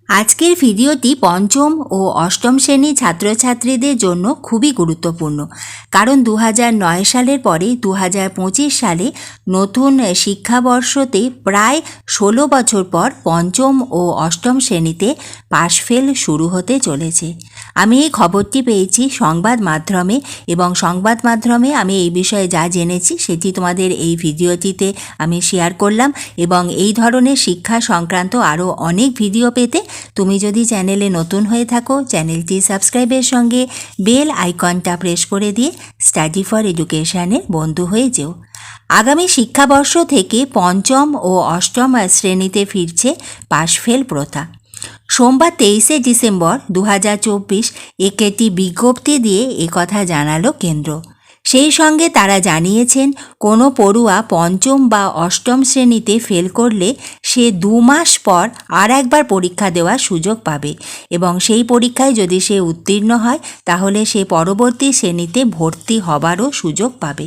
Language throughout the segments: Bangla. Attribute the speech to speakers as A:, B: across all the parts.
A: আজকের ভিডিওটি পঞ্চম ও অষ্টম শ্রেণীর ছাত্রছাত্রীদের জন্য খুবই গুরুত্বপূর্ণ, কারণ 2009 সালের পরে 2025 সালে নতুন শিক্ষাবর্ষতে প্রায় 16 বছর পর পঞ্চম ও অষ্টম শ্রেণীতে পাশ ফেল শুরু হতে চলেছে। আমি এই খবরটি পেয়েছি সংবাদ মাধ্যমে, এবং সংবাদ মাধ্যমে আমি এই বিষয়ে যা জেনেছি সেটি তোমাদের এই ভিডিওটিতে আমি শেয়ার করলাম। এবং এই ধরনের শিক্ষা সংক্রান্ত আরও অনেক ভিডিও পেতে তুমি যদি চ্যানেলে নতুন হয়ে থাকো, চ্যানেলটি সাবস্ক্রাইবের সঙ্গে বেল আইকনটা প্রেস করে দিয়ে স্টাডি ফর এডুকেশনের বন্ধু হয়ে যেও। আগামী শিক্ষাবর্ষ থেকে পঞ্চম ও অষ্টম শ্রেণীতে ফিরছে পাশফেল প্রথা। সোমবার 23শে ডিসেম্বর 2024 একটি বিজ্ঞপ্তি দিয়ে একথা জানালো কেন্দ্র। সেই সঙ্গে তারা জানিয়েছেন, কোনো পড়ুয়া পঞ্চম বা অষ্টম শ্রেণীতে ফেল করলে সে 2 মাস পর আর একবার পরীক্ষা দেওয়ার সুযোগ পাবে, এবং সেই পরীক্ষায় যদি সে উত্তীর্ণ হয় তাহলে সে পরবর্তী শ্রেণীতে ভর্তি হবারও সুযোগ পাবে।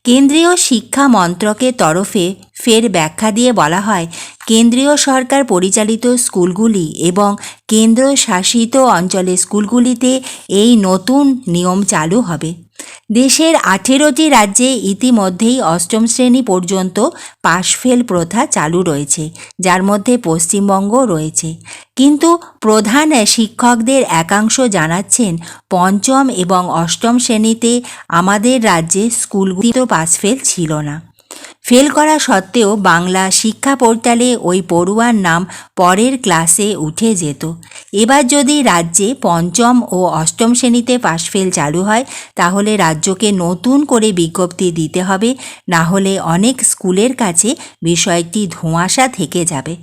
A: কেন্দ্রীয় শিক্ষা মন্ত্রকের তরফে ফের ব্যাখ্যা দিয়ে বলা হয়, কেন্দ্রীয় সরকার পরিচালিত স্কুলগুলি এবং কেন্দ্রশাসিত অঞ্চলের স্কুলগুলিতে এই নতুন নিয়ম চালু হবে। দেশের 18টি রাজ্যে ইতিমধ্যেই অষ্টম শ্রেণী পর্যন্ত পাশফেল প্রথা চালু রয়েছে, যার মধ্যে পশ্চিমবঙ্গ রয়েছে। কিন্তু প্রধান শিক্ষকদের একাংশ জানাচ্ছেন, পঞ্চম এবং অষ্টম শ্রেণীতে আমাদের রাজ্যে স্কুলগুলিতে পাশফেল ছিল না। ফেল করা সত্ত্বেও বাংলা শিক্ষা পোর্টালে ওই পড়ুয়ার নাম পরের ক্লাসে উঠে যেত। এবার যদি রাজ্যে পঞ্চম ও অষ্টম শ্রেণীতে পাশফেল চালু হয় তাহলে রাজ্যকে নতুন করে বিজ্ঞপ্তি দিতে হবে, না হলে অনেক স্কুলের কাছে বিষয়টি ধোঁয়াশা থেকে যাবে।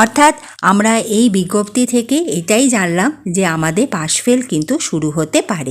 A: অর্থাৎ আমরা এই বিজ্ঞপ্তি থেকে এটাই জানলাম যে আমাদের পাশফেল কিন্তু শুরু হতে পারে।